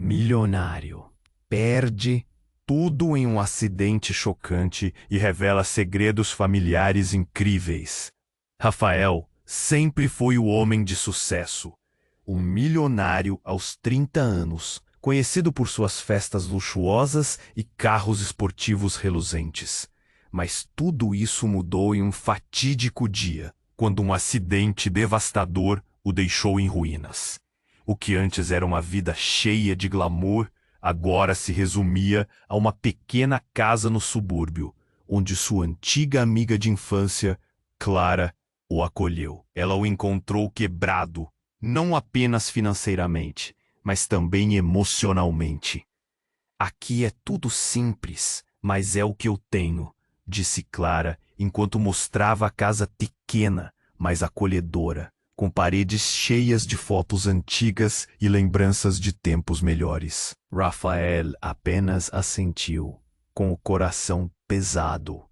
Milionário perde tudo em um acidente chocante e revela segredos familiares incríveis. Rafael sempre foi o homem de sucesso. Um milionário aos 30 anos, conhecido por suas festas luxuosas e carros esportivos reluzentes. Mas tudo isso mudou em um fatídico dia, quando um acidente devastador o deixou em ruínas. O que antes era uma vida cheia de glamour, agora se resumia a uma pequena casa no subúrbio, onde sua antiga amiga de infância, Clara, o acolheu. Ela o encontrou quebrado, não apenas financeiramente, mas também emocionalmente. Aqui é tudo simples, mas é o que eu tenho, disse Clara, enquanto mostrava a casa pequena, mas acolhedora, com paredes cheias de fotos antigas e lembranças de tempos melhores. Rafael apenas assentiu, com o coração pesado.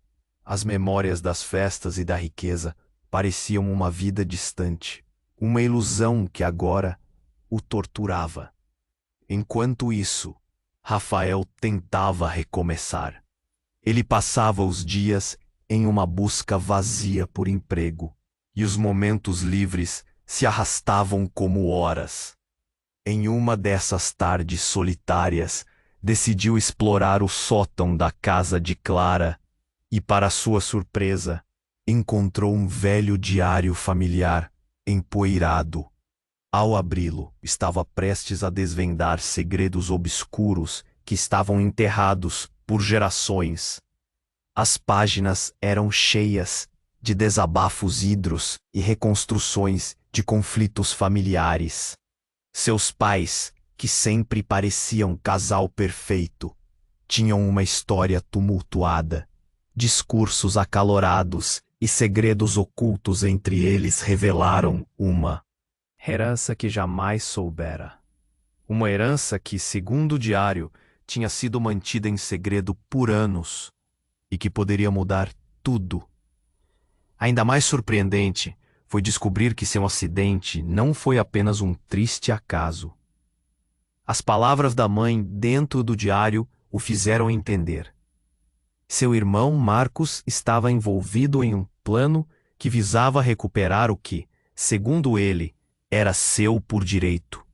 As memórias das festas e da riqueza pareciam uma vida distante, uma ilusão que agora o torturava. Enquanto isso, Rafael tentava recomeçar. Ele passava os dias em uma busca vazia por emprego, e os momentos livres se arrastavam como horas. Em uma dessas tardes solitárias, decidiu explorar o sótão da casa de Clara e, para sua surpresa, encontrou um velho diário familiar empoeirado. Ao abri-lo, estava prestes a desvendar segredos obscuros que estavam enterrados por gerações. As páginas eram cheias de desabafos ídros e reconstruções de conflitos familiares. Seus pais, que sempre pareciam casal perfeito, tinham uma história tumultuada. Discursos acalorados e segredos ocultos entre eles revelaram uma herança que jamais soubera. Uma herança que, segundo o diário, tinha sido mantida em segredo por anos e que poderia mudar tudo. Ainda mais surpreendente foi descobrir que seu acidente não foi apenas um triste acaso. As palavras da mãe dentro do diário o fizeram entender. Seu irmão Marcos estava envolvido em um plano que visava recuperar o que, segundo ele, era seu por direito.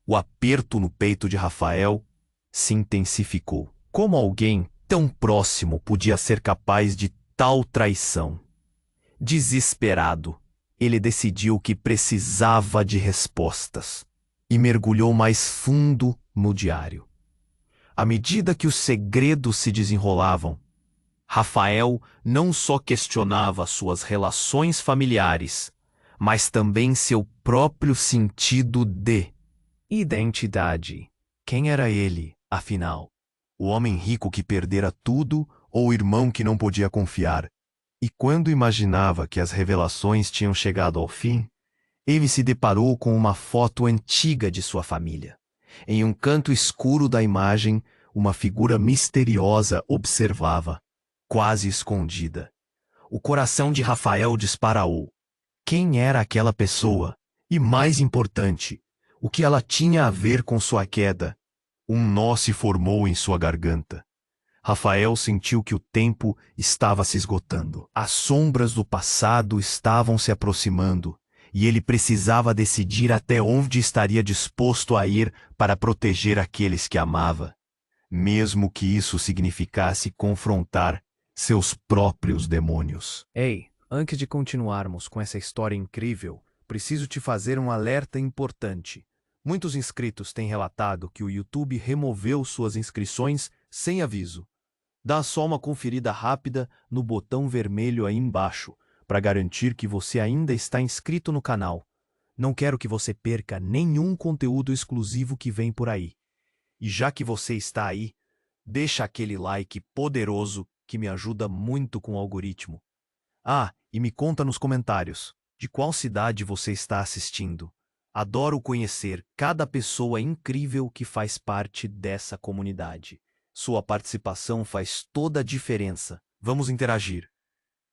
O aperto no peito de Rafael se intensificou. Como alguém tão próximo podia ser capaz de tal traição? Desesperado, ele decidiu que precisava de respostas e mergulhou mais fundo no diário. À medida que os segredos se desenrolavam, Rafael não só questionava suas relações familiares, mas também seu próprio sentido de identidade. Quem era ele, afinal? O homem rico que perdera tudo ou o irmão que não podia confiar? E quando imaginava que as revelações tinham chegado ao fim, ele se deparou com uma foto antiga de sua família. Em um canto escuro da imagem, uma figura misteriosa observava, quase escondida. O coração de Rafael disparou. Quem era aquela pessoa? E mais importante, o que ela tinha a ver com sua queda? Um nó se formou em sua garganta. Rafael sentiu que o tempo estava se esgotando. As sombras do passado estavam se aproximando, e ele precisava decidir até onde estaria disposto a ir para proteger aqueles que amava, mesmo que isso significasse confrontar seus próprios demônios. Ei, antes de continuarmos com essa história incrível, preciso te fazer um alerta importante. Muitos inscritos têm relatado que o YouTube removeu suas inscrições sem aviso. Dá só uma conferida rápida no botão vermelho aí embaixo, para garantir que você ainda está inscrito no canal. Não quero que você perca nenhum conteúdo exclusivo que vem por aí. E já que você está aí, deixa aquele like poderoso que me ajuda muito com o algoritmo. Ah, e me conta nos comentários, de qual cidade você está assistindo. Adoro conhecer cada pessoa incrível que faz parte dessa comunidade. Sua participação faz toda a diferença. Vamos interagir.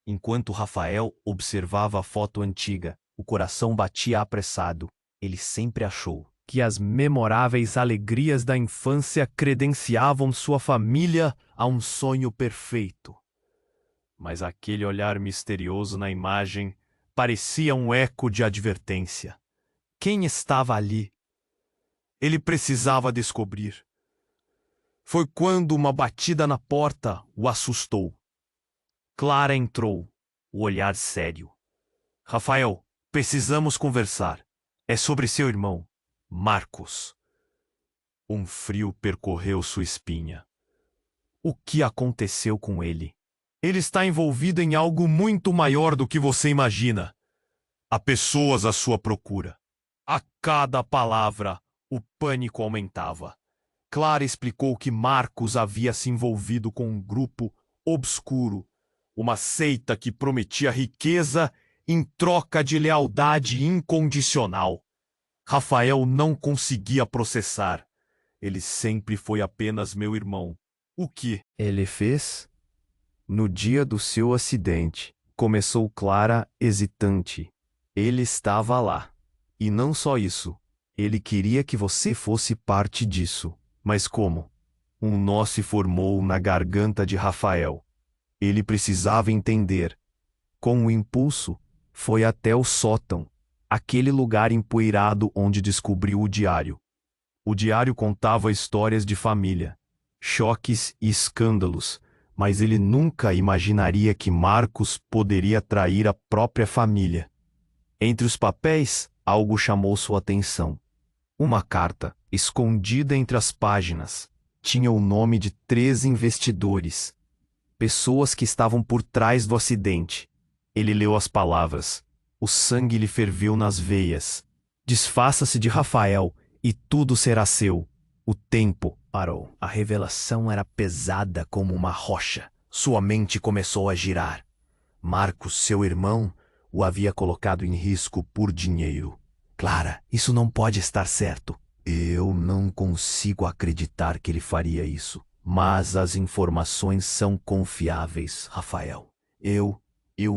Enquanto Rafael observava a foto antiga, o coração batia apressado. Ele sempre achou que as memoráveis alegrias da infância credenciavam sua família a um sonho perfeito. Mas aquele olhar misterioso na imagem parecia um eco de advertência. Quem estava ali? Ele precisava descobrir. Foi quando uma batida na porta o assustou. Clara entrou, o olhar sério. Rafael, precisamos conversar. É sobre seu irmão, Marcos. Um frio percorreu sua espinha. O que aconteceu com ele? Ele está envolvido em algo muito maior do que você imagina. Há pessoas à sua procura. A cada palavra, o pânico aumentava. Clara explicou que Marcos havia se envolvido com um grupo obscuro, uma seita que prometia riqueza em troca de lealdade incondicional. Rafael não conseguia processar. Ele sempre foi apenas meu irmão. O que ele fez? No dia do seu acidente, começou Clara hesitante. Ele estava lá. E não só isso. Ele queria que você fosse parte disso. Mas como? Um nó se formou na garganta de Rafael. Ele precisava entender. Com um impulso, foi até o sótão, aquele lugar empoeirado onde descobriu o diário. O diário contava histórias de família, choques e escândalos, mas ele nunca imaginaria que Marcos poderia trair a própria família. Entre os papéis, algo chamou sua atenção. Uma carta, escondida entre as páginas, tinha o nome de 3 investidores, pessoas que estavam por trás do acidente. Ele leu as palavras. O sangue lhe ferveu nas veias. Desfaça-se de Rafael e tudo será seu. O tempo parou. A revelação era pesada como uma rocha. Sua mente começou a girar. Marcos, seu irmão, o havia colocado em risco por dinheiro. Clara, isso não pode estar certo. Eu não consigo acreditar que ele faria isso. Mas as informações são confiáveis, Rafael. Eu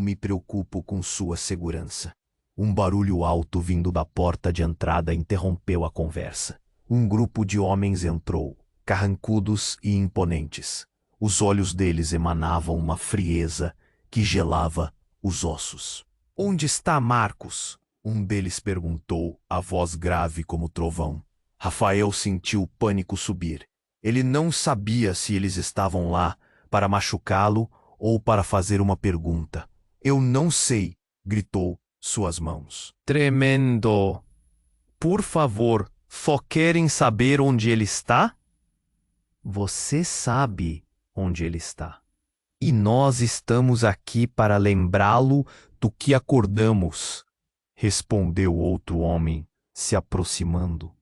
me preocupo com sua segurança. Um barulho alto vindo da porta de entrada interrompeu a conversa. Um grupo de homens entrou, carrancudos e imponentes. Os olhos deles emanavam uma frieza que gelava os ossos. Onde está Marcos? Um deles perguntou, a voz grave como trovão. Rafael sentiu o pânico subir. Ele não sabia se eles estavam lá para machucá-lo ou para fazer uma pergunta. Eu não sei, gritou, suas mãos. Tremendo! Por favor, só querem saber onde ele está? Você sabe onde ele está. E nós estamos aqui para lembrá-lo do que acordamos, respondeu outro homem, se aproximando.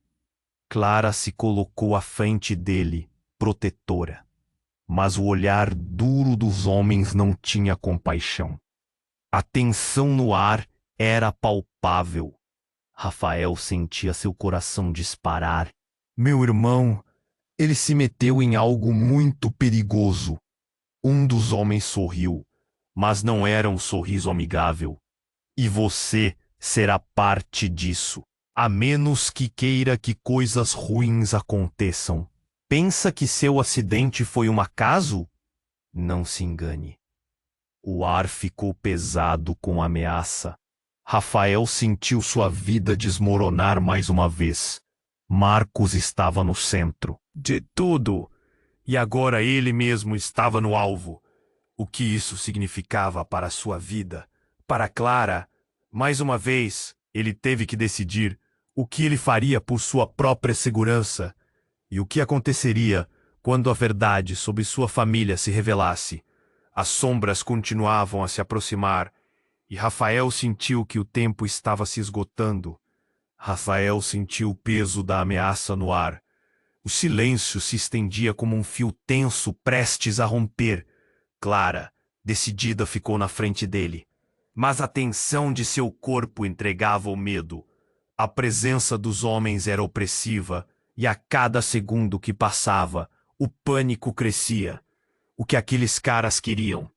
Clara se colocou à frente dele, protetora. Mas o olhar duro dos homens não tinha compaixão. A tensão no ar era palpável. Rafael sentia seu coração disparar. Meu irmão, ele se meteu em algo muito perigoso. Um dos homens sorriu, mas não era um sorriso amigável. E você será parte disso, a menos que queira que coisas ruins aconteçam. Pensa que seu acidente foi um acaso? Não se engane. O ar ficou pesado com ameaça. Rafael sentiu sua vida desmoronar mais uma vez. Marcos estava no centro de tudo, e agora ele mesmo estava no alvo. O que isso significava para sua vida? Para Clara, mais uma vez, ele teve que decidir o que ele faria por sua própria segurança e o que aconteceria quando a verdade sobre sua família se revelasse. As sombras continuavam a se aproximar e Rafael sentiu que o tempo estava se esgotando. Rafael sentiu o peso da ameaça no ar. O silêncio se estendia como um fio tenso prestes a romper. Clara, decidida, ficou na frente dele. Mas a tensão de seu corpo entregava o medo. A presença dos homens era opressiva e a cada segundo que passava, o pânico crescia. O que aqueles caras queriam?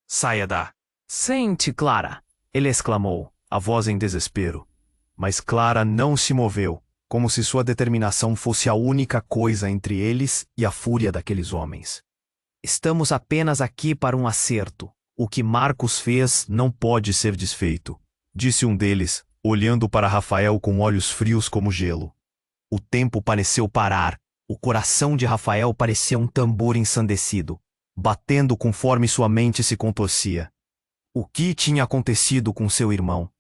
Saia da... Sente, Clara! Ele exclamou, a voz em desespero. Mas Clara não se moveu. como se sua determinação fosse a única coisa entre eles e a fúria daqueles homens. Estamos apenas aqui para um acerto. O que Marcos fez não pode ser desfeito, disse um deles, olhando para Rafael com olhos frios como gelo. O tempo pareceu parar. O coração de Rafael parecia um tambor ensandecido, batendo conforme sua mente se contorcia. O que tinha acontecido com seu irmão?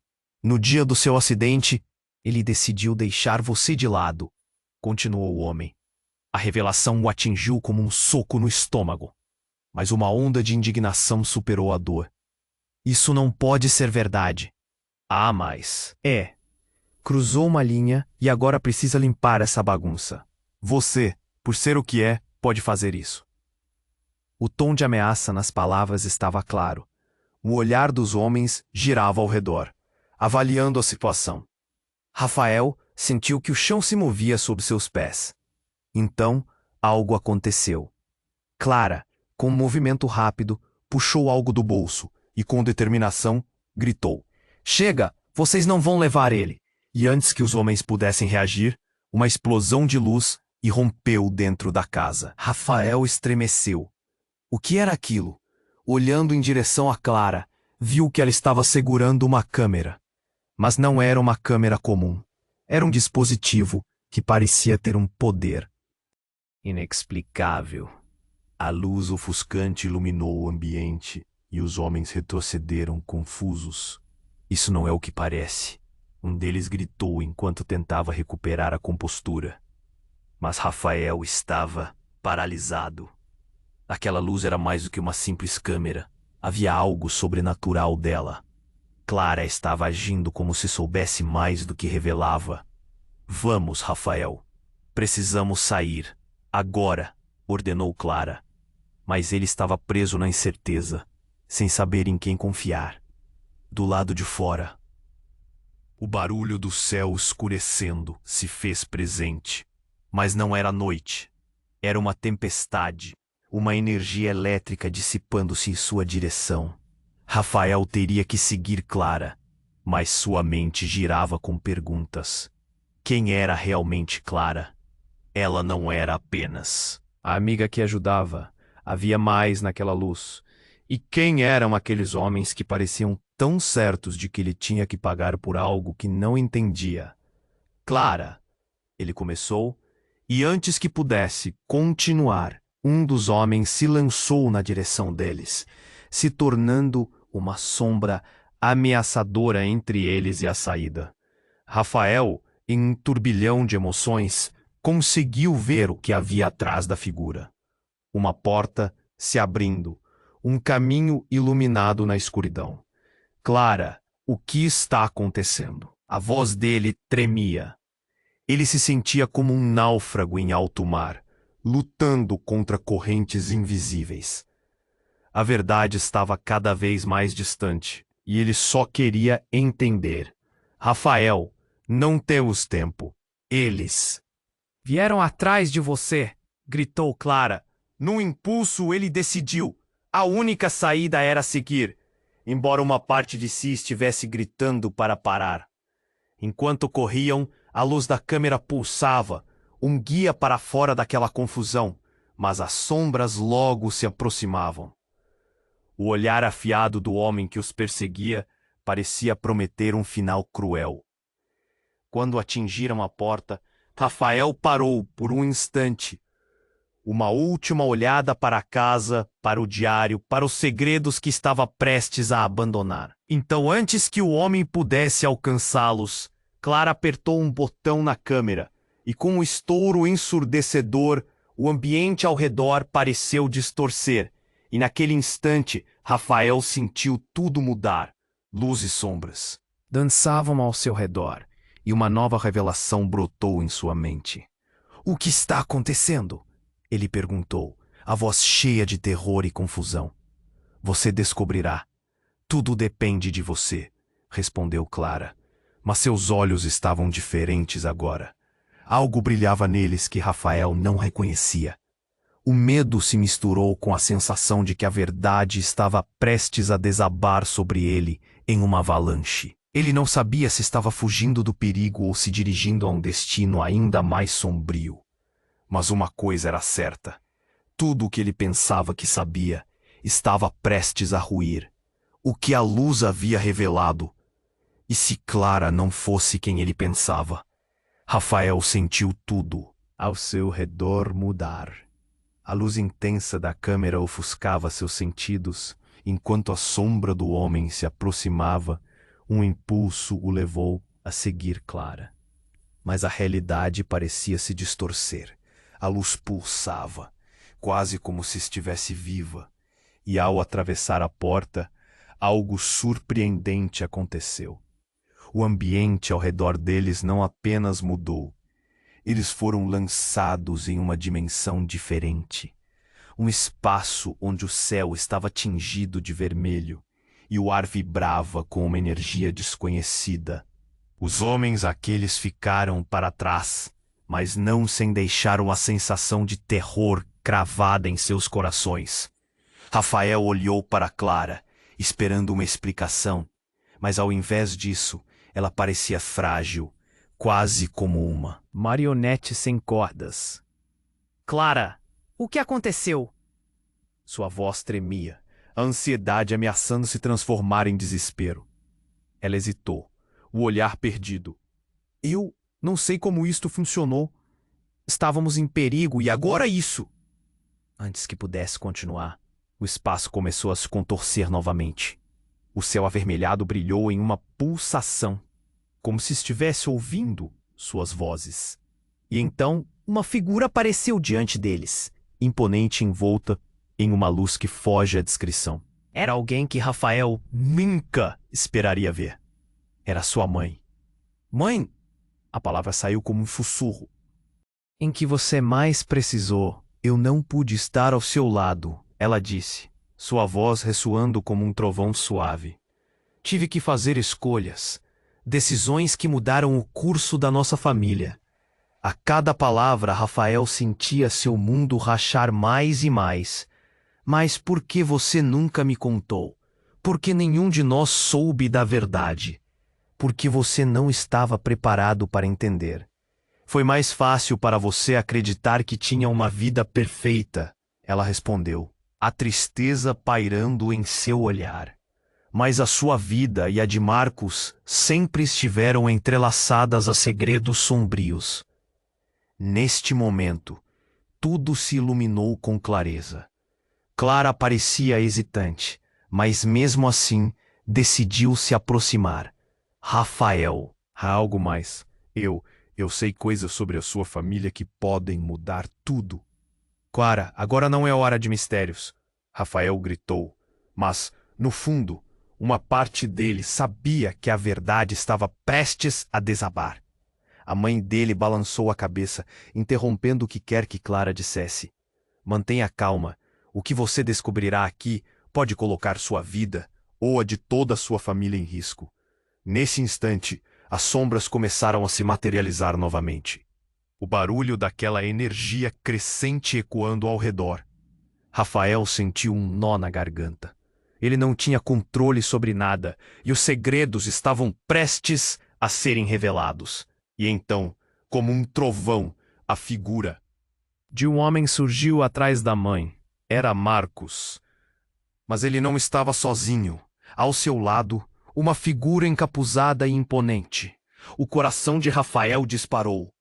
No dia do seu acidente, ele decidiu deixar você de lado, continuou o homem. A revelação o atingiu como um soco no estômago, mas uma onda de indignação superou a dor. Isso não pode ser verdade. Ah, mas... É. Cruzou uma linha e agora precisa limpar essa bagunça. Você, por ser o que é, pode fazer isso. O tom de ameaça nas palavras estava claro. O olhar dos homens girava ao redor, avaliando a situação. Rafael sentiu que o chão se movia sob seus pés. Então, algo aconteceu. Clara, com um movimento rápido, puxou algo do bolso e, com determinação, gritou: "Chega! Vocês não vão levar ele!" E antes que os homens pudessem reagir, uma explosão de luz irrompeu dentro da casa. Rafael estremeceu. O que era aquilo? Olhando em direção a Clara, viu que ela estava segurando uma câmera. Mas não era uma câmera comum. Era um dispositivo que parecia ter um poder inexplicável. A luz ofuscante iluminou o ambiente e os homens retrocederam confusos. Isso não é o que parece. Um deles gritou enquanto tentava recuperar a compostura. Mas Rafael estava paralisado. Aquela luz era mais do que uma simples câmera. Havia algo sobrenatural dela. Clara estava agindo como se soubesse mais do que revelava. "Vamos, Rafael. Precisamos sair. Agora", ordenou Clara. Mas ele estava preso na incerteza, sem saber em quem confiar. Do lado de fora, o barulho do céu escurecendo se fez presente. Mas não era noite. Era uma tempestade. Uma energia elétrica dissipando-se em sua direção. Rafael teria que seguir Clara, mas sua mente girava com perguntas. Quem era realmente Clara? Ela não era apenas a amiga que ajudava. Havia mais naquela luz. E quem eram aqueles homens que pareciam tão certos de que ele tinha que pagar por algo que não entendia? "Clara", ele começou, e antes que pudesse continuar, um dos homens se lançou na direção deles, se tornando uma sombra ameaçadora entre eles e a saída. Rafael, em um turbilhão de emoções, conseguiu ver o que havia atrás da figura. Uma porta se abrindo, um caminho iluminado na escuridão. "Clara, o que está acontecendo?" A voz dele tremia. Ele se sentia como um náufrago em alto mar, lutando contra correntes invisíveis. A verdade estava cada vez mais distante, e ele só queria entender. "Rafael, não temos tempo. Eles vieram atrás de você", gritou Clara. Num impulso, ele decidiu. A única saída era seguir, embora uma parte de si estivesse gritando para parar. Enquanto corriam, a luz da câmera pulsava, um guia para fora daquela confusão, mas as sombras logo se aproximavam. O olhar afiado do homem que os perseguia parecia prometer um final cruel. Quando atingiram a porta, Rafael parou por um instante. Uma última olhada para a casa, para o diário, para os segredos que estava prestes a abandonar. Então, antes que o homem pudesse alcançá-los, Clara apertou um botão na câmera, e com um estouro ensurdecedor, o ambiente ao redor pareceu distorcer, e naquele instante, Rafael sentiu tudo mudar. Luz e sombras dançavam ao seu redor, e uma nova revelação brotou em sua mente. "O que está acontecendo?" ele perguntou, a voz cheia de terror e confusão. "Você descobrirá. Tudo depende de você", respondeu Clara. Mas seus olhos estavam diferentes agora. Algo brilhava neles que Rafael não reconhecia. O medo se misturou com a sensação de que a verdade estava prestes a desabar sobre ele em uma avalanche. Ele não sabia se estava fugindo do perigo ou se dirigindo a um destino ainda mais sombrio. Mas uma coisa era certa: tudo o que ele pensava que sabia estava prestes a ruir. O que a luz havia revelado. E se Clara não fosse quem ele pensava? Rafael sentiu tudo ao seu redor mudar. A luz intensa da câmera ofuscava seus sentidos, enquanto a sombra do homem se aproximava. Um impulso o levou a seguir Clara. Mas a realidade parecia se distorcer. A luz pulsava, quase como se estivesse viva. E ao atravessar a porta, algo surpreendente aconteceu. O ambiente ao redor deles não apenas mudou. Eles foram lançados em uma dimensão diferente. Um espaço onde o céu estava tingido de vermelho e o ar vibrava com uma energia desconhecida. Os homens aqueles ficaram para trás, mas não sem deixar uma sensação de terror cravada em seus corações. Rafael olhou para Clara, esperando uma explicação, mas ao invés disso, ela parecia frágil, quase como uma marionete sem cordas. Clara, o que aconteceu? Sua voz tremia, a ansiedade ameaçando se transformar em desespero. Ela hesitou, o olhar perdido. Eu não sei como isto funcionou. Estávamos em perigo e agora isso! Antes que pudesse continuar, o espaço começou a se contorcer novamente. O céu avermelhado brilhou em uma pulsação, como se estivesse ouvindo suas vozes. E então, uma figura apareceu diante deles, imponente envolta em uma luz que foge à descrição. Era alguém que Rafael nunca esperaria ver. Era sua mãe. Mãe! A palavra saiu como um sussurro. Em que você mais precisou, eu não pude estar ao seu lado, ela disse, sua voz ressoando como um trovão suave. Tive que fazer escolhas, decisões que mudaram o curso da nossa família. A cada palavra, Rafael sentia seu mundo rachar mais e mais. Mas por que você nunca me contou? Por que nenhum de nós soube da verdade? Porque você não estava preparado para entender. Foi mais fácil para você acreditar que tinha uma vida perfeita, ela respondeu, a tristeza pairando em seu olhar. Mas a sua vida e a de Marcos sempre estiveram entrelaçadas a segredos sombrios. Neste momento, tudo se iluminou com clareza. Clara parecia hesitante, mas mesmo assim decidiu se aproximar. Rafael, há algo mais. Eu sei coisas sobre a sua família que podem mudar tudo. Clara, agora não é hora de mistérios, Rafael gritou. Mas, no fundo, uma parte dele sabia que a verdade estava prestes a desabar. A mãe dele balançou a cabeça, interrompendo o que quer que Clara dissesse. Mantenha calma. O que você descobrirá aqui pode colocar sua vida ou a de toda a sua família em risco. Nesse instante, as sombras começaram a se materializar novamente. O barulho daquela energia crescente ecoando ao redor. Rafael sentiu um nó na garganta. Ele não tinha controle sobre nada e os segredos estavam prestes a serem revelados. E então, como um trovão, a figura de um homem surgiu atrás da mãe. Era Marcos. Mas ele não estava sozinho. Ao seu lado, uma figura encapuzada e imponente. O coração de Rafael disparou.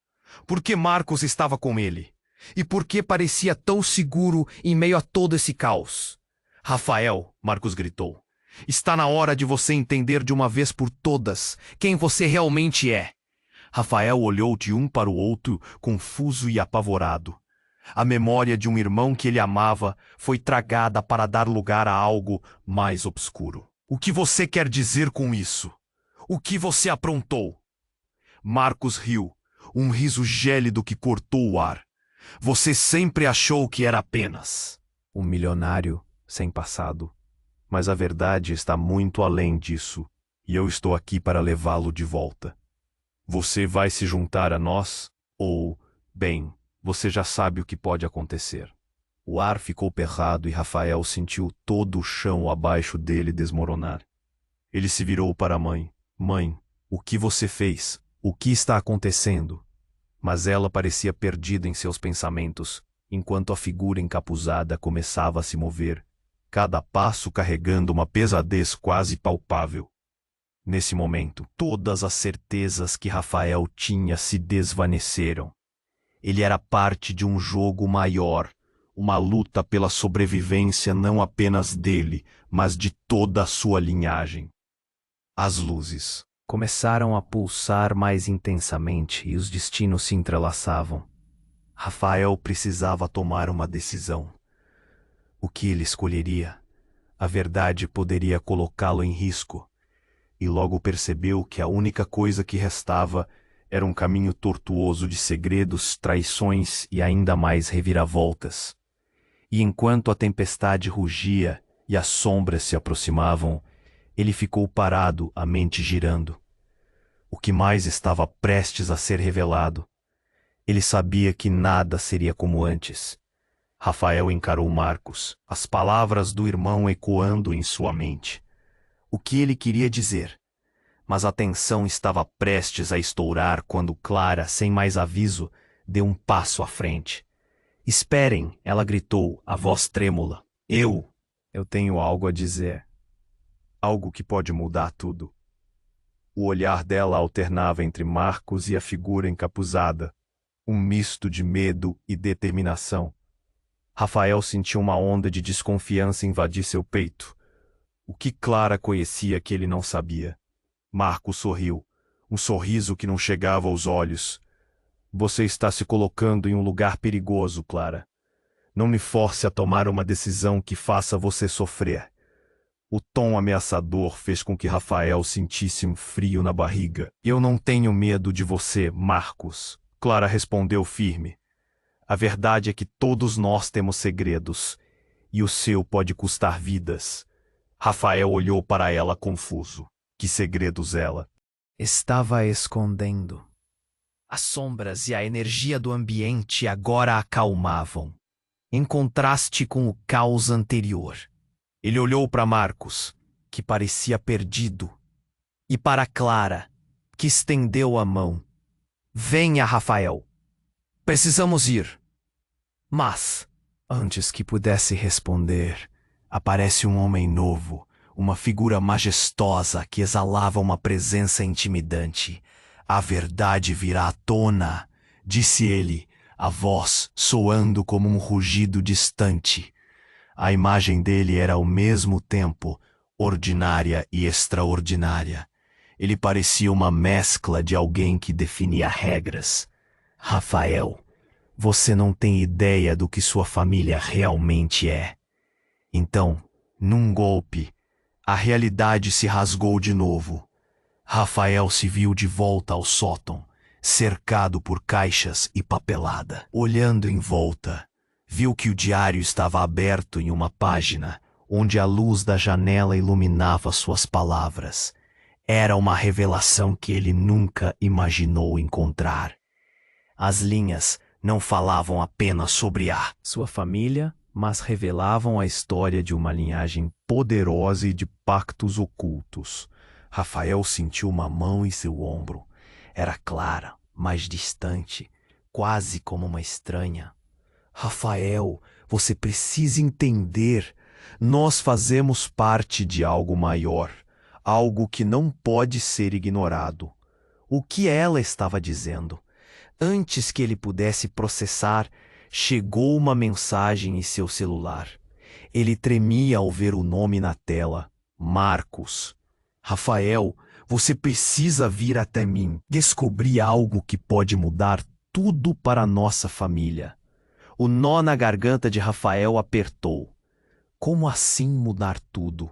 Por que Marcos estava com ele? E por que parecia tão seguro em meio a todo esse caos? Rafael, Marcos gritou, está na hora de você entender de uma vez por todas quem você realmente é. Rafael olhou de um para o outro, confuso e apavorado. A memória de um irmão que ele amava foi tragada para dar lugar a algo mais obscuro. O que você quer dizer com isso? O que você aprontou? Marcos riu, um riso gélido que cortou o ar. Você sempre achou que era apenas um milionário sem passado. Mas a verdade está muito além disso, e eu estou aqui para levá-lo de volta. Você vai se juntar a nós? Ou, bem, você já sabe o que pode acontecer. O ar ficou perrado e Rafael sentiu todo o chão abaixo dele desmoronar. Ele se virou para a mãe. Mãe, o que você fez? O que está acontecendo? Mas ela parecia perdida em seus pensamentos, enquanto a figura encapuzada começava a se mover, cada passo carregando uma pesadez quase palpável. Nesse momento, todas as certezas que Rafael tinha se desvaneceram. Ele era parte de um jogo maior, uma luta pela sobrevivência não apenas dele, mas de toda a sua linhagem. As luzes começaram a pulsar mais intensamente e os destinos se entrelaçavam. Rafael precisava tomar uma decisão. O que ele escolheria? A verdade poderia colocá-lo em risco. E logo percebeu que a única coisa que restava era um caminho tortuoso de segredos, traições e ainda mais reviravoltas. E enquanto a tempestade rugia e as sombras se aproximavam, ele ficou parado, a mente girando. O que mais estava prestes a ser revelado? Ele sabia que nada seria como antes. Rafael encarou Marcos, as palavras do irmão ecoando em sua mente. O que ele queria dizer? Mas a tensão estava prestes a estourar quando Clara, sem mais aviso, deu um passo à frente. "Esperem!" ela gritou, a voz trêmula. Eu tenho algo a dizer. Algo que pode mudar tudo." O olhar dela alternava entre Marcos e a figura encapuzada, um misto de medo e determinação. Rafael sentiu uma onda de desconfiança invadir seu peito. O que Clara conhecia que ele não sabia? Marcos sorriu, um sorriso que não chegava aos olhos. "Você está se colocando em um lugar perigoso, Clara. Não me force a tomar uma decisão que faça você sofrer." O tom ameaçador fez com que Rafael sentisse um frio na barriga. "Eu não tenho medo de você, Marcos," Clara respondeu firme. "A verdade é que todos nós temos segredos, e o seu pode custar vidas." Rafael olhou para ela confuso. Que segredos ela estava escondendo? As sombras e a energia do ambiente agora a acalmavam, em contraste com o caos anterior. Ele olhou para Marcos, que parecia perdido, e para Clara, que estendeu a mão. "Venha, Rafael. Precisamos ir." Mas, antes que pudesse responder, aparece um homem novo, uma figura majestosa que exalava uma presença intimidante. "A verdade virá à tona", disse ele, a voz soando como um rugido distante. A imagem dele era ao mesmo tempo ordinária e extraordinária. Ele parecia uma mescla de alguém que definia regras. "Rafael, você não tem ideia do que sua família realmente é." Então, num golpe, a realidade se rasgou de novo. Rafael se viu de volta ao sótão, cercado por caixas e papelada. Olhando em volta, viu que o diário estava aberto em uma página, onde a luz da janela iluminava suas palavras. Era uma revelação que ele nunca imaginou encontrar. As linhas não falavam apenas sobre sua família, mas revelavam a história de uma linhagem poderosa e de pactos ocultos. Rafael sentiu uma mão em seu ombro. Era Clara, mais distante, quase como uma estranha. "Rafael, você precisa entender. Nós fazemos parte de algo maior, algo que não pode ser ignorado." O que ela estava dizendo? Antes que ele pudesse processar, chegou uma mensagem em seu celular. Ele tremia ao ver o nome na tela. Marcos. "Rafael, você precisa vir até mim. Descobri algo que pode mudar tudo para a nossa família." O nó na garganta de Rafael apertou. Como assim mudar tudo?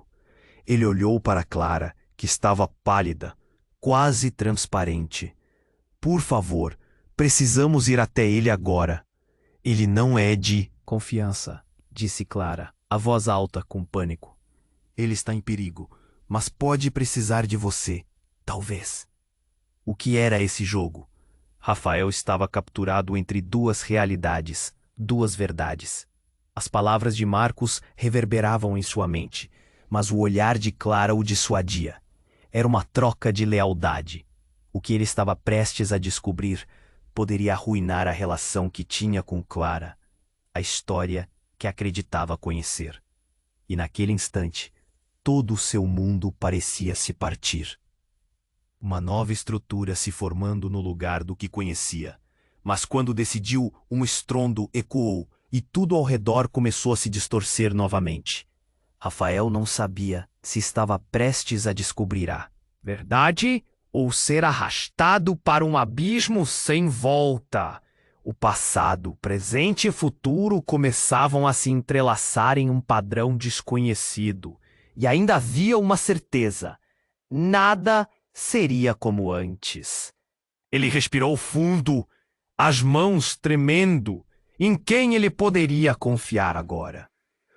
Ele olhou para Clara, que estava pálida, quase transparente. "Por favor, precisamos ir até ele agora." "Ele não é de confiança", disse Clara, a voz alta com pânico. "Ele está em perigo, mas pode precisar de você, talvez." O que era esse jogo? Rafael estava capturado entre duas realidades, duas verdades. As palavras de Marcos reverberavam em sua mente, mas o olhar de Clara o dissuadia. Era uma troca de lealdade. O que ele estava prestes a descobrir poderia arruinar a relação que tinha com Clara, a história que acreditava conhecer. E naquele instante, todo o seu mundo parecia se partir. Uma nova estrutura se formando no lugar do que conhecia. Mas quando decidiu, um estrondo ecoou e tudo ao redor começou a se distorcer novamente. Rafael não sabia se estava prestes a descobrir a Verdade ou ser arrastado para um abismo sem volta. O passado, presente e futuro começavam a se entrelaçar em um padrão desconhecido. E ainda havia uma certeza: nada seria como antes. Ele respirou fundo, as mãos tremendo. Em quem ele poderia confiar agora?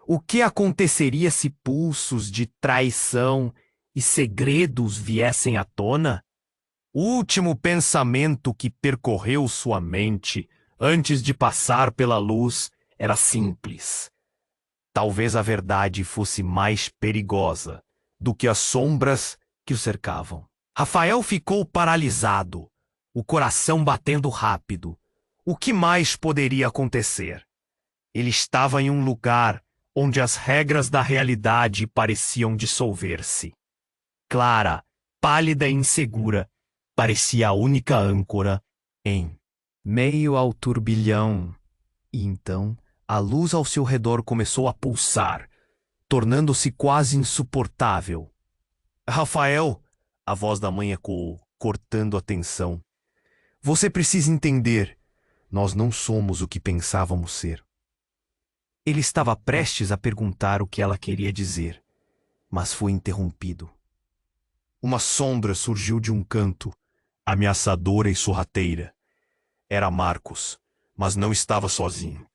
O que aconteceria se pulsos de traição e segredos viessem à tona? O último pensamento que percorreu sua mente antes de passar pela luz era simples. Talvez a verdade fosse mais perigosa do que as sombras que o cercavam. Rafael ficou paralisado, o coração batendo rápido. O que mais poderia acontecer? Ele estava em um lugar onde as regras da realidade pareciam dissolver-se. Clara, pálida e insegura, parecia a única âncora em meio ao turbilhão. E então, a luz ao seu redor começou a pulsar, tornando-se quase insuportável. Rafael, a voz da mãe ecoou, cortando a tensão. Você precisa entender. Nós não somos o que pensávamos ser. Ele estava prestes a perguntar o que ela queria dizer, mas foi interrompido. Uma sombra surgiu de um canto, ameaçadora e sorrateira. Era Marcos, mas não estava sozinho.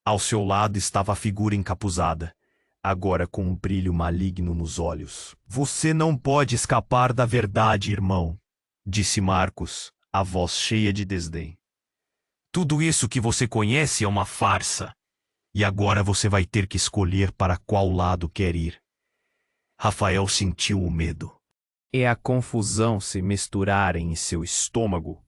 Ao seu lado estava a figura encapuzada, agora com um brilho maligno nos olhos. Você não pode escapar da verdade, irmão, disse Marcos, a voz cheia de desdém. Tudo isso que você conhece é uma farsa. E agora você vai ter que escolher para qual lado quer ir. Rafael sentiu o medo. E a confusão se misturarem em seu estômago.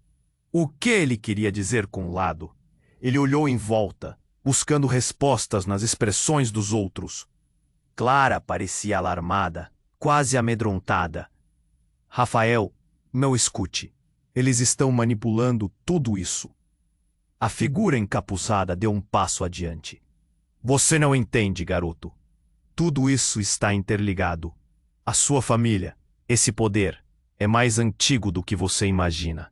O que ele queria dizer com lado? Ele olhou em volta, buscando respostas nas expressões dos outros. Clara parecia alarmada, quase amedrontada. Rafael, não escute. Eles estão manipulando tudo isso. A figura encapuzada deu um passo adiante. Você não entende, garoto. Tudo isso está interligado. A sua família, esse poder, é mais antigo do que você imagina.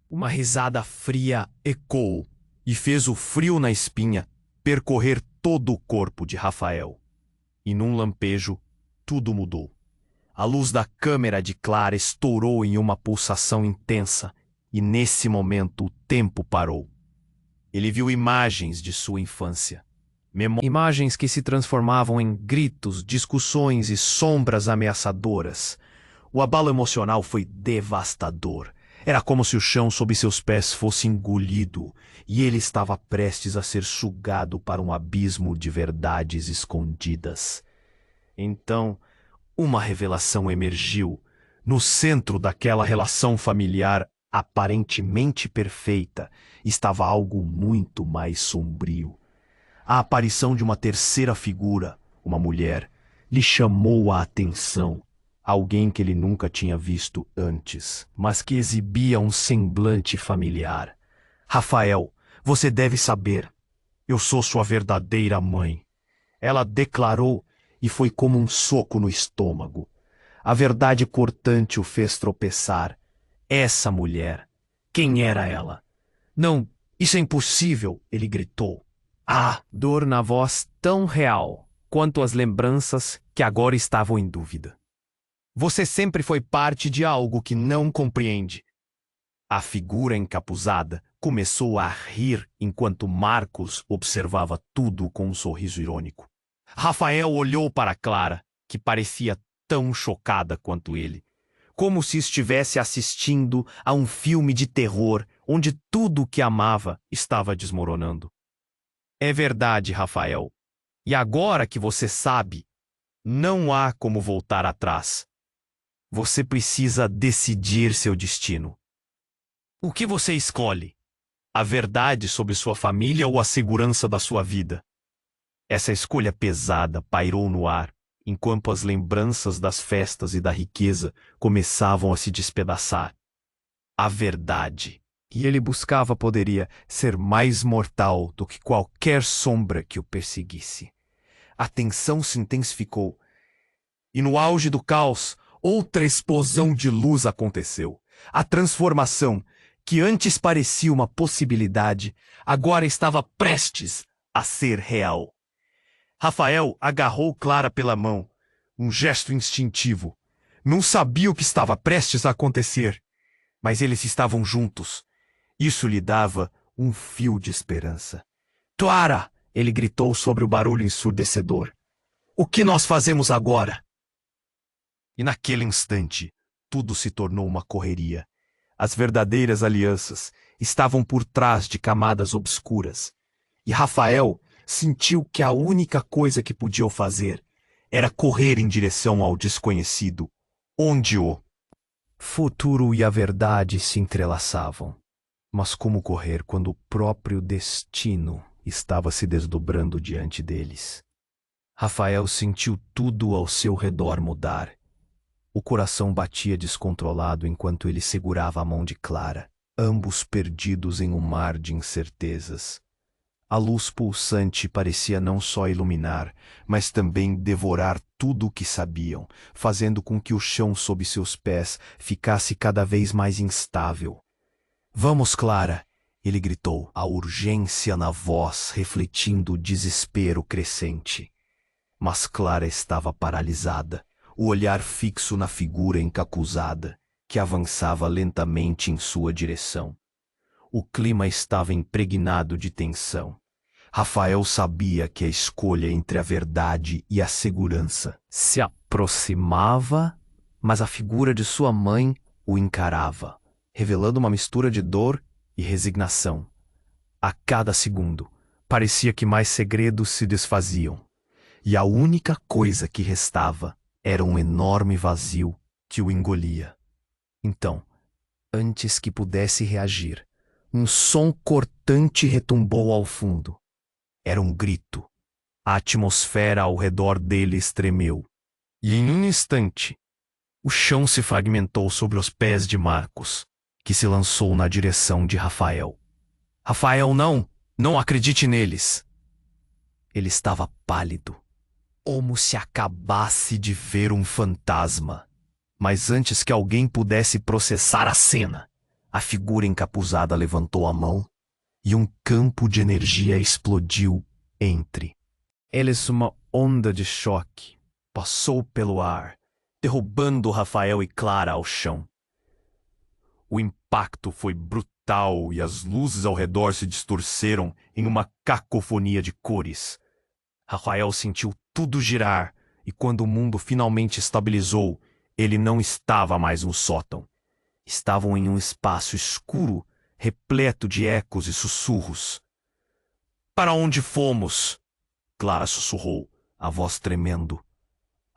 Uma risada fria ecoou e fez o frio na espinha percorrer todo o corpo de Rafael. E num lampejo, tudo mudou. A luz da câmera de Clara estourou em uma pulsação intensa e nesse momento o tempo parou. Ele viu imagens de sua infância. Imagens que se transformavam em gritos, discussões e sombras ameaçadoras. O abalo emocional foi devastador. Era como se o chão sob seus pés fosse engolido e ele estava prestes a ser sugado para um abismo de verdades escondidas. Então, uma revelação emergiu. No centro daquela relação familiar aparentemente perfeita estava algo muito mais sombrio. A aparição de uma terceira figura, uma mulher, lhe chamou a atenção. Alguém que ele nunca tinha visto antes, mas que exibia um semblante familiar. Rafael, você deve saber. Eu sou sua verdadeira mãe. Ela declarou e foi como um soco no estômago. A verdade cortante o fez tropeçar. Essa mulher. Quem era ela? Não, isso é impossível, ele gritou. Ah, dor na voz tão real quanto as lembranças que agora estavam em dúvida. Você sempre foi parte de algo que não compreende. A figura encapuzada começou a rir enquanto Marcos observava tudo com um sorriso irônico. Rafael olhou para Clara, que parecia tão chocada quanto ele, como se estivesse assistindo a um filme de terror onde tudo o que amava estava desmoronando. É verdade, Rafael. E agora que você sabe, não há como voltar atrás. Você precisa decidir seu destino. O que você escolhe? A verdade sobre sua família ou a segurança da sua vida? Essa escolha pesada pairou no ar, enquanto as lembranças das festas e da riqueza começavam a se despedaçar. A verdade que ele buscava poderia ser mais mortal do que qualquer sombra que o perseguisse. A tensão se intensificou, e no auge do caos, outra explosão de luz aconteceu. A transformação, que antes parecia uma possibilidade, agora estava prestes a ser real. Rafael agarrou Clara pela mão, um gesto instintivo. Não sabia o que estava prestes a acontecer, mas eles estavam juntos. Isso lhe dava um fio de esperança. Clara! Ele gritou sobre o barulho ensurdecedor. O que nós fazemos agora? E naquele instante, tudo se tornou uma correria. As verdadeiras alianças estavam por trás de camadas obscuras. E Rafael sentiu que a única coisa que podiam fazer era correr em direção ao desconhecido, onde o futuro e a verdade se entrelaçavam. Mas como correr quando o próprio destino estava se desdobrando diante deles? Rafael sentiu tudo ao seu redor mudar. O coração batia descontrolado enquanto ele segurava a mão de Clara, ambos perdidos em um mar de incertezas. A luz pulsante parecia não só iluminar, mas também devorar tudo o que sabiam, fazendo com que o chão sob seus pés ficasse cada vez mais instável. Vamos, Clara! Ele gritou, a urgência na voz refletindo o desespero crescente. Mas Clara estava paralisada, o olhar fixo na figura encapuzada, que avançava lentamente em sua direção. O clima estava impregnado de tensão. Rafael sabia que a escolha entre a verdade e a segurança se aproximava, mas a figura de sua mãe o encarava, revelando uma mistura de dor e resignação. A cada segundo, parecia que mais segredos se desfaziam, e a única coisa que restava era um enorme vazio que o engolia. Então, antes que pudesse reagir, um som cortante retumbou ao fundo. Era um grito. A atmosfera ao redor deles tremeu. E em um instante, o chão se fragmentou sobre os pés de Marcos, que se lançou na direção de Rafael. Rafael, não! Não acredite neles! Ele estava pálido, como se acabasse de ver um fantasma. Mas antes que alguém pudesse processar a cena, a figura encapuzada levantou a mão e um campo de energia explodiu entre eles. Uma onda de choque passou pelo ar, derrubando Rafael e Clara ao chão. O impacto foi brutal e as luzes ao redor se distorceram em uma cacofonia de cores. Rafael sentiu tudo girar e quando o mundo finalmente estabilizou, ele não estava mais no sótão. Estavam em um espaço escuro, repleto de ecos e sussurros. Para onde fomos? Clara sussurrou, a voz tremendo.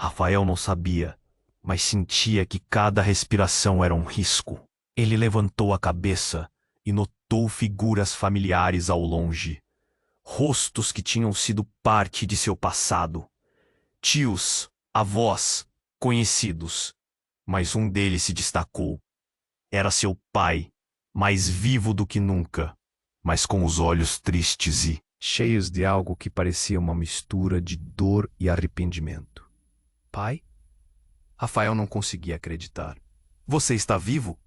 Rafael não sabia, mas sentia que cada respiração era um risco. Ele levantou a cabeça e notou figuras familiares ao longe. Rostos que tinham sido parte de seu passado. Tios, avós, conhecidos. Mas um deles se destacou. Era seu pai, mais vivo do que nunca, mas com os olhos tristes e cheios de algo que parecia uma mistura de dor e arrependimento. Pai? Rafael não conseguia acreditar. Você está vivo?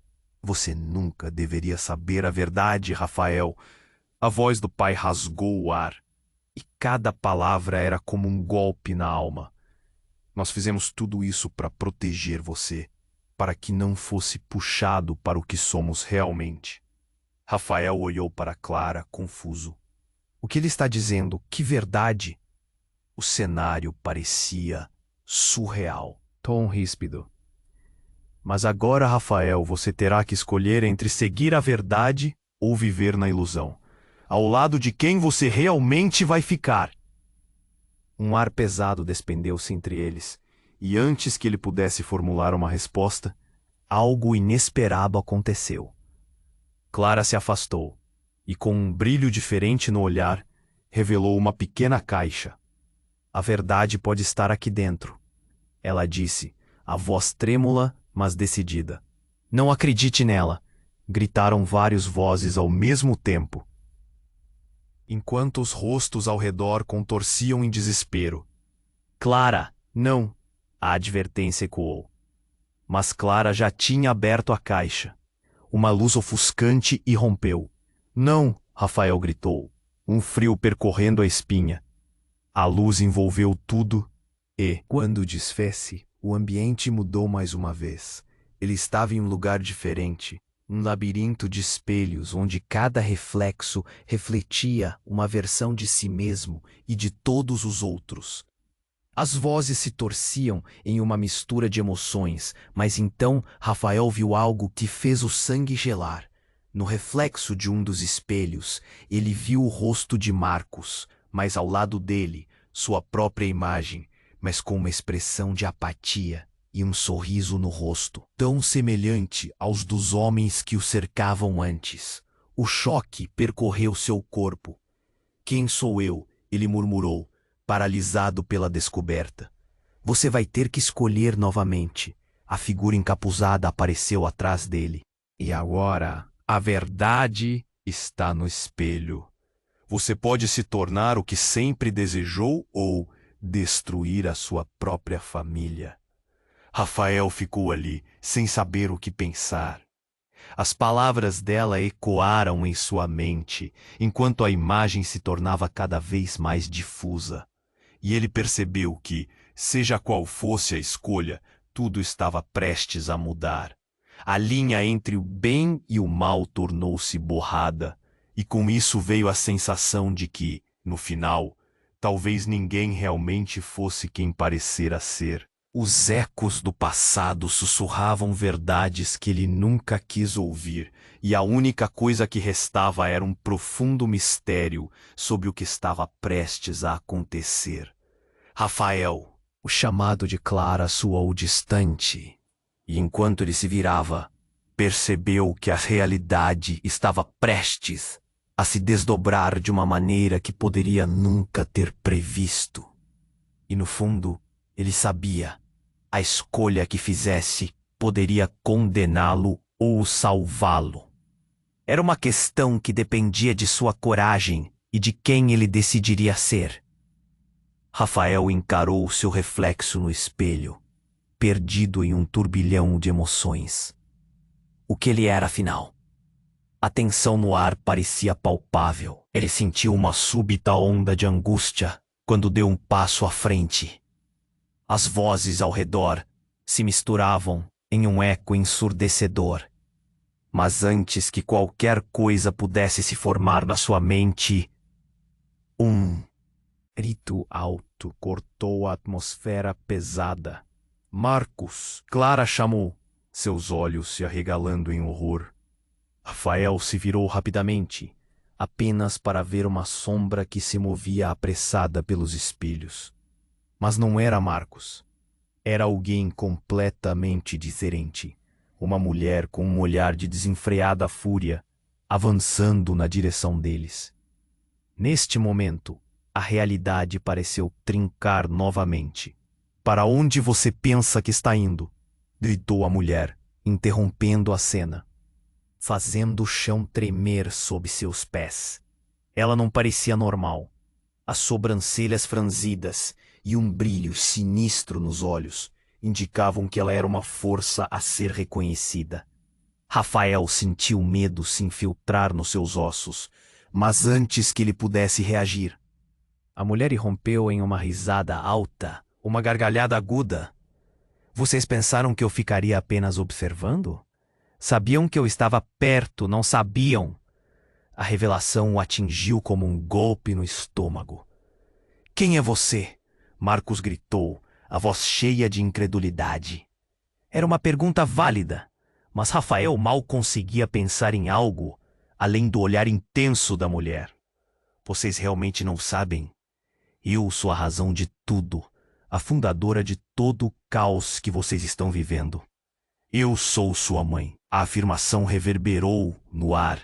Você nunca deveria saber a verdade, Rafael. A voz do pai rasgou o ar, e cada palavra era como um golpe na alma. Nós fizemos tudo isso para proteger você, para que não fosse puxado para o que somos realmente. Rafael olhou para Clara, confuso. O que ele está dizendo? Que verdade? O cenário parecia surreal. Tom ríspido. Mas agora, Rafael, você terá que escolher entre seguir a verdade ou viver na ilusão. Ao lado de quem você realmente vai ficar. Um ar pesado despendeu-se entre eles, e antes que ele pudesse formular uma resposta, Algo inesperado aconteceu. Clara se afastou e, com um brilho diferente no olhar, revelou uma pequena caixa. A verdade pode estar aqui dentro, ela disse, a voz trêmula, mas decidida. Não acredite nela, gritaram várias vozes ao mesmo tempo, Enquanto os rostos ao redor contorciam em desespero. Clara, não! A advertência ecoou. Mas Clara já tinha aberto a caixa. Uma luz ofuscante irrompeu. Não! Rafael gritou, um frio percorrendo a espinha. A luz envolveu tudo e, Quando desfez-se, o ambiente mudou mais uma vez. Ele estava em um lugar diferente, um labirinto de espelhos onde cada reflexo refletia uma versão de si mesmo e de todos os outros. As vozes se torciam em uma mistura de emoções, mas então Rafael viu algo que fez o sangue gelar. No reflexo de um dos espelhos, ele viu o rosto de Marcos, mas ao lado dele, sua própria imagem, mas com uma expressão de apatia e um sorriso no rosto, tão semelhante aos dos homens que o cercavam antes. O choque percorreu seu corpo. Quem sou eu? Ele murmurou, paralisado pela descoberta. Você vai ter que escolher novamente. A figura encapuzada apareceu atrás dele. E agora, a verdade está no espelho. Você pode se tornar o que sempre desejou ou destruir a sua própria família. Rafael ficou ali, sem saber o que pensar. As palavras dela ecoaram em sua mente, enquanto a imagem se tornava cada vez mais difusa. E ele percebeu que, seja qual fosse a escolha, tudo estava prestes a mudar. A linha entre o bem e o mal tornou-se borrada, e com isso veio a sensação de que, no final, talvez ninguém realmente fosse quem parecera ser. Os ecos do passado sussurravam verdades que ele nunca quis ouvir, e a única coisa que restava era um profundo mistério sobre o que estava prestes a acontecer. Rafael, o chamado de Clara soou distante, e enquanto ele se virava, percebeu que a realidade estava prestes a se desdobrar de uma maneira que poderia nunca ter previsto. E no fundo, ele sabia. A escolha que fizesse poderia condená-lo ou salvá-lo. Era uma questão que dependia de sua coragem e de quem ele decidiria ser. Rafael encarou seu reflexo no espelho, perdido em um turbilhão de emoções. O que ele era, afinal? A tensão no ar parecia palpável. Ele sentiu uma súbita onda de angústia quando deu um passo à frente. As vozes ao redor se misturavam em um eco ensurdecedor. Mas antes que qualquer coisa pudesse se formar na sua mente, um grito alto cortou a atmosfera pesada. Marcos! Clara chamou, seus olhos se arregalando em horror. Rafael se virou rapidamente, apenas para ver uma sombra que se movia apressada pelos espelhos. Mas não era Marcos. Era alguém completamente diferente. Uma mulher com um olhar de desenfreada fúria, avançando na direção deles. Neste momento, a realidade pareceu trincar novamente. Para onde você pensa que está indo? Gritou a mulher, interrompendo a cena, fazendo o chão tremer sob seus pés. Ela não parecia normal. As sobrancelhas franzidas e um brilho sinistro nos olhos indicavam que ela era uma força a ser reconhecida. Rafael sentiu medo se infiltrar nos seus ossos, mas antes que ele pudesse reagir, a mulher irrompeu em uma risada alta, uma gargalhada aguda. Vocês pensaram que eu ficaria apenas observando? Sabiam que eu estava perto, não sabiam? A revelação o atingiu como um golpe no estômago. Quem é você? Marcos gritou, a voz cheia de incredulidade. Era uma pergunta válida, mas Rafael mal conseguia pensar em algo além do olhar intenso da mulher. Vocês realmente não sabem? Eu sou a razão de tudo, a fundadora de todo o caos que vocês estão vivendo. Eu sou sua mãe. A afirmação reverberou no ar,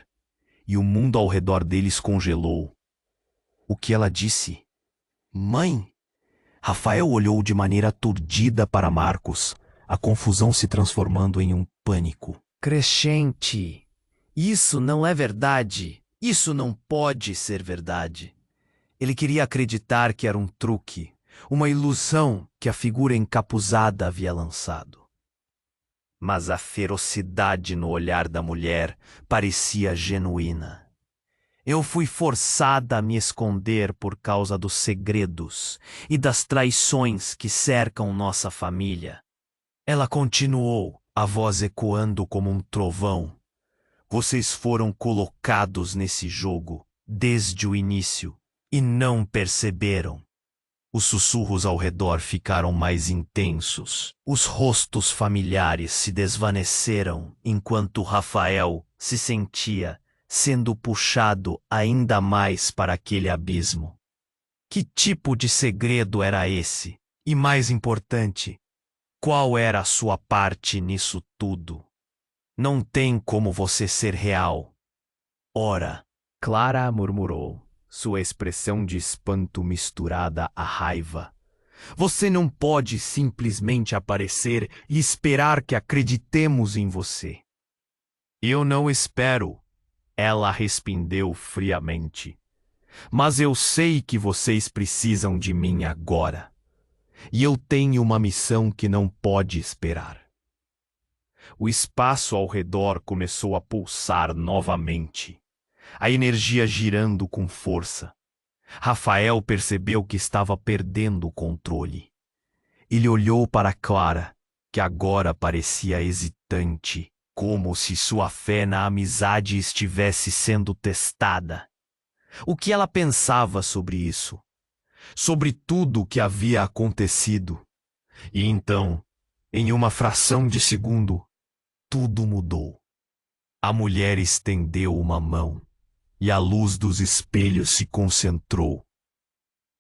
e o mundo ao redor deles congelou. O que ela disse? Mãe? Rafael olhou de maneira aturdida para Marcos, a confusão se transformando em um pânico. Crescente, isso não é verdade. Isso não pode ser verdade. Ele queria acreditar que era um truque, uma ilusão que a figura encapuzada havia lançado. Mas a ferocidade no olhar da mulher parecia genuína. Eu fui forçada a me esconder por causa dos segredos e das traições que cercam nossa família. Ela continuou, a voz ecoando como um trovão. Vocês foram colocados nesse jogo desde o início e não perceberam. Os sussurros ao redor ficaram mais intensos. Os rostos familiares se desvaneceram enquanto Rafael se sentia sendo puxado ainda mais para aquele abismo. Que tipo de segredo era esse? E mais importante, qual era a sua parte nisso tudo? Não tem como você ser real. Ora, Clara murmurou, sua expressão de espanto misturada à raiva. Você não pode simplesmente aparecer e esperar que acreditemos em você. Eu não espero, ela respondeu friamente. Mas eu sei que vocês precisam de mim agora. E eu tenho uma missão que não pode esperar. O espaço ao redor começou a pulsar novamente, a energia girando com força. Rafael percebeu que estava perdendo o controle. Ele olhou para Clara, que agora parecia hesitante, como se sua fé na amizade estivesse sendo testada. O que ela pensava sobre isso? Sobre tudo o que havia acontecido? E então, em uma fração de segundo, tudo mudou. A mulher estendeu uma mão e a luz dos espelhos se concentrou.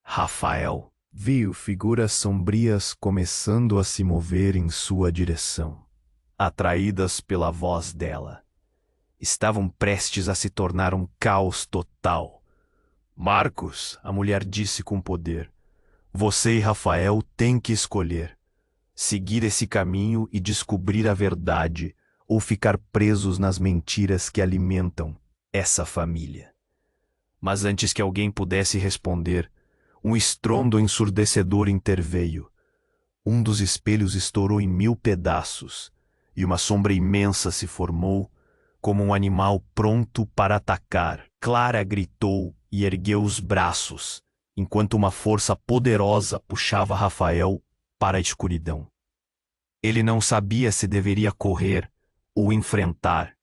Rafael viu figuras sombrias começando a se mover em sua direção, atraídas pela voz dela. Estavam prestes a se tornar um caos total. Marcos, a mulher disse com poder, você e Rafael têm que escolher. Seguir esse caminho e descobrir a verdade, ou ficar presos nas mentiras que alimentam essa família. Mas antes que alguém pudesse responder, um estrondo ensurdecedor interveio. Um dos espelhos estourou em 1000 pedaços, e uma sombra imensa se formou, como um animal pronto para atacar. Clara gritou e ergueu os braços, enquanto uma força poderosa puxava Rafael para a escuridão. Ele não sabia se deveria correr ou enfrentar.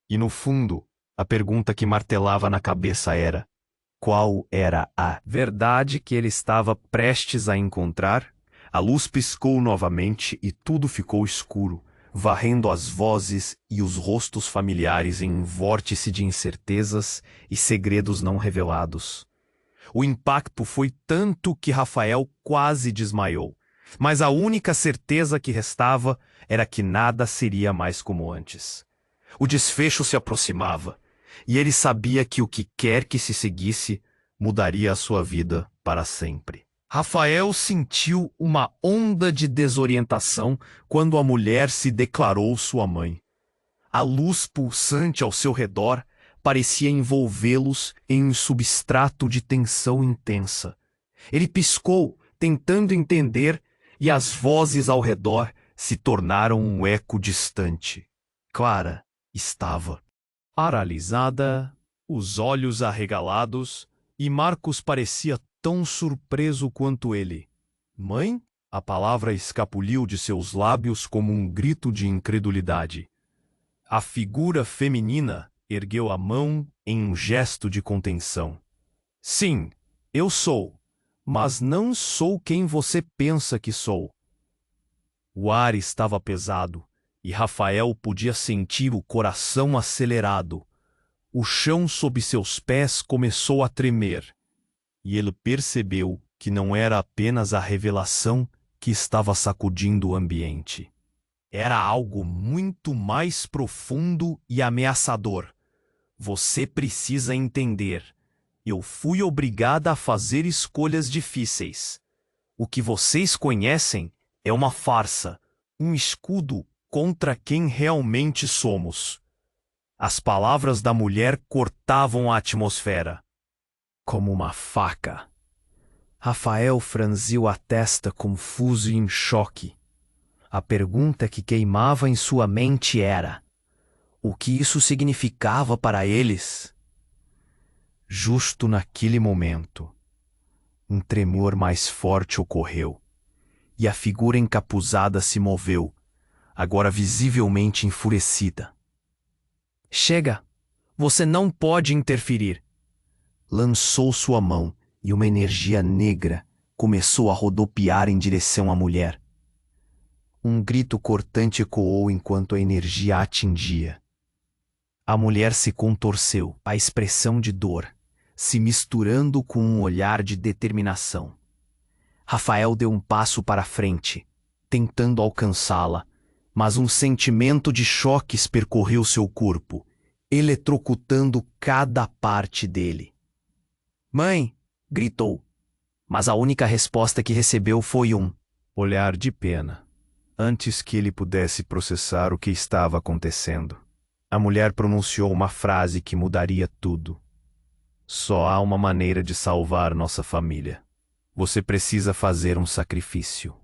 E no fundo, a pergunta que martelava na cabeça era: qual era a verdade que ele estava prestes a encontrar? A luz piscou novamente e tudo ficou escuro, varrendo as vozes e os rostos familiares em um vórtice de incertezas e segredos não revelados. O impacto foi tanto que Rafael quase desmaiou, mas a única certeza que restava era que nada seria mais como antes. O desfecho se aproximava, e ele sabia que o que quer que se seguisse mudaria a sua vida para sempre. Rafael sentiu uma onda de desorientação quando a mulher se declarou sua mãe. A luz pulsante ao seu redor parecia envolvê-los em um substrato de tensão intensa. Ele piscou, tentando entender, e as vozes ao redor se tornaram um eco distante. Clara estava paralisada, os olhos arregalados, e Marcos parecia tão surpreso quanto ele. Mãe? A palavra escapuliu de seus lábios como um grito de incredulidade. A figura feminina ergueu a mão em um gesto de contenção. Sim, eu sou, mas não sou quem você pensa que sou. O ar estava pesado, e Rafael podia sentir o coração acelerado. O chão sob seus pés começou a tremer, e ele percebeu que não era apenas a revelação que estava sacudindo o ambiente. Era algo muito mais profundo e ameaçador. Você precisa entender. Eu fui obrigada a fazer escolhas difíceis. O que vocês conhecem é uma farsa, um escudo contra quem realmente somos. As palavras da mulher cortavam a atmosfera. Como uma faca. Rafael franziu a testa, confuso e em choque. A pergunta que queimava em sua mente era: o que isso significava para eles? Justo naquele momento, um tremor mais forte ocorreu, e a figura encapuzada se moveu, agora visivelmente enfurecida. Chega! Você não pode interferir! Lançou sua mão e uma energia negra começou a rodopiar em direção à mulher. Um grito cortante ecoou enquanto a energia a atingia. A mulher se contorceu, a expressão de dor, se misturando com um olhar de determinação. Rafael deu um passo para frente, tentando alcançá-la, mas um sentimento de choques percorreu seu corpo, eletrocutando cada parte dele. Mãe! Gritou, mas a única resposta que recebeu foi um olhar de pena. Antes que ele pudesse processar o que estava acontecendo, a mulher pronunciou uma frase que mudaria tudo. Só há uma maneira de salvar nossa família. Você precisa fazer um sacrifício.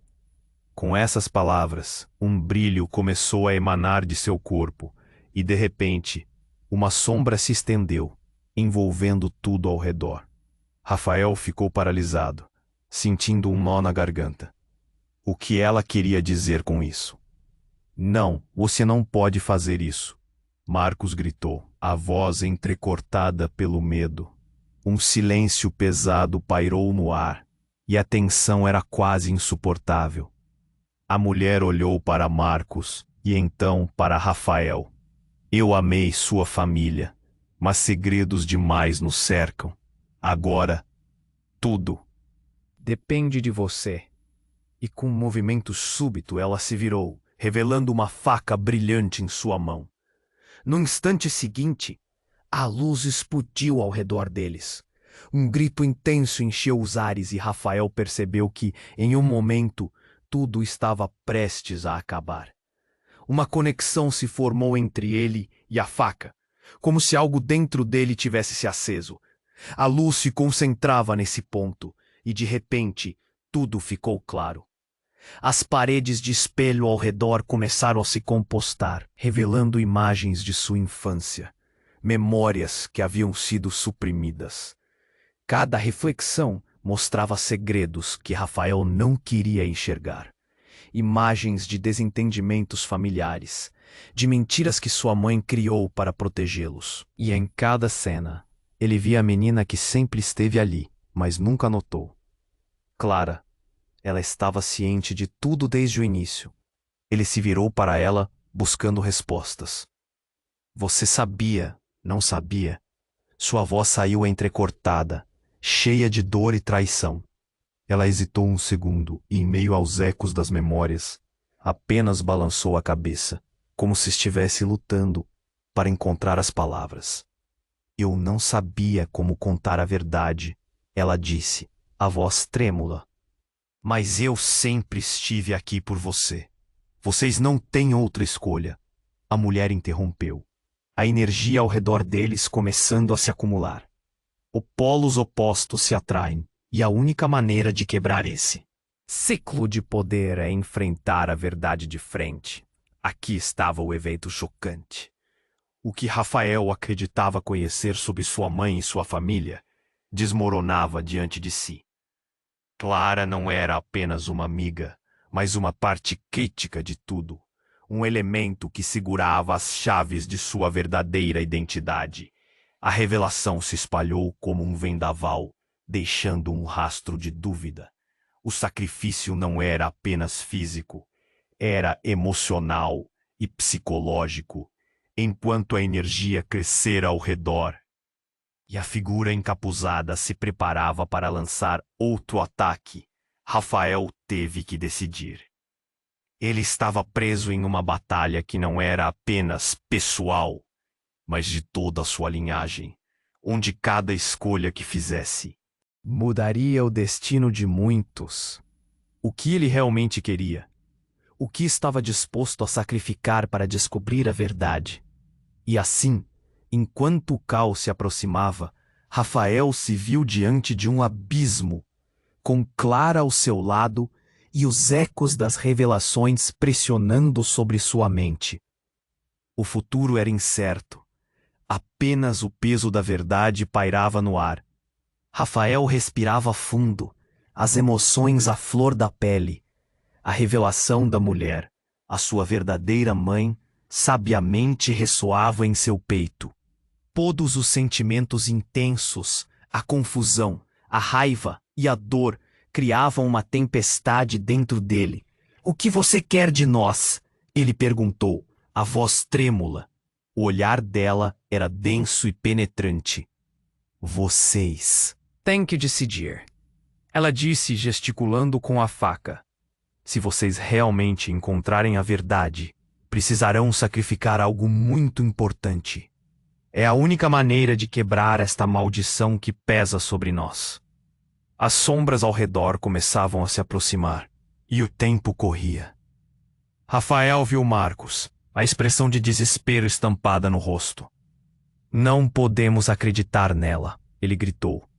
Com essas palavras, um brilho começou a emanar de seu corpo e, de repente, uma sombra se estendeu, envolvendo tudo ao redor. Rafael ficou paralisado, sentindo um nó na garganta. O que ela queria dizer com isso? Não, você não pode fazer isso, Marcos gritou, a voz entrecortada pelo medo. Um silêncio pesado pairou no ar, e a tensão era quase insuportável. A mulher olhou para Marcos e então para Rafael. Eu amei sua família, mas segredos demais nos cercam. Agora, tudo depende de você. E com um movimento súbito ela se virou, revelando uma faca brilhante em sua mão. No instante seguinte, a luz explodiu ao redor deles. Um grito intenso encheu os ares e Rafael percebeu que, em um momento, tudo estava prestes a acabar. Uma conexão se formou entre ele e a faca, como se algo dentro dele tivesse se aceso. A luz se concentrava nesse ponto e, de repente, tudo ficou claro. As paredes de espelho ao redor começaram a se compostar, revelando imagens de sua infância, memórias que haviam sido suprimidas. Cada reflexão mostrava segredos que Rafael não queria enxergar. Imagens de desentendimentos familiares, de mentiras que sua mãe criou para protegê-los. E em cada cena, ele via a menina que sempre esteve ali, mas nunca notou. Clara. Ela estava ciente de tudo desde o início. Ele se virou para ela, buscando respostas. Você sabia, não sabia? Sua voz saiu entrecortada, cheia de dor e traição. Ela hesitou um segundo e, em meio aos ecos das memórias, apenas balançou a cabeça, como se estivesse lutando para encontrar as palavras. Eu não sabia como contar a verdade, ela disse, a voz trêmula. Mas eu sempre estive aqui por você. Vocês não têm outra escolha. A mulher interrompeu. A energia ao redor deles começando a se acumular. Polos opostos se atraem, e a única maneira de quebrar esse ciclo de poder é enfrentar a verdade de frente. Aqui estava o evento chocante. O que Rafael acreditava conhecer sobre sua mãe e sua família desmoronava diante de si. Clara não era apenas uma amiga, mas uma parte crítica de tudo, um elemento que segurava as chaves de sua verdadeira identidade. A revelação se espalhou como um vendaval, deixando um rastro de dúvida. O sacrifício não era apenas físico, era emocional e psicológico, enquanto a energia crescera ao redor. e a figura encapuzada se preparava para lançar outro ataque. Rafael teve que decidir. Ele estava preso em uma batalha que não era apenas pessoal, mas de toda a sua linhagem, onde cada escolha que fizesse Mudaria o destino de muitos. o que ele realmente queria, o que estava disposto a sacrificar para descobrir a verdade. E assim, enquanto o caos se aproximava, Rafael se viu diante de um abismo, com Clara ao seu lado e os ecos das revelações pressionando sobre sua mente. O futuro era incerto. Apenas o peso da verdade pairava no ar. Rafael respirava fundo, as emoções à flor da pele. A revelação da mulher, a sua verdadeira mãe, sabiamente ressoava em seu peito. Todos os sentimentos intensos, a confusão, a raiva e a dor criavam uma tempestade dentro dele. "O que você quer de nós?" ele perguntou, a voz trêmula. O olhar dela era denso e penetrante. "Vocês." Tem que decidir. Ela disse, gesticulando com a faca. Se vocês realmente encontrarem a verdade, precisarão sacrificar algo muito importante. É a única maneira de quebrar esta maldição que pesa sobre nós. As sombras ao redor começavam a se aproximar, e o tempo corria. Rafael viu Marcos, a expressão de desespero estampada no rosto. "Não podemos acreditar nela", ele gritou.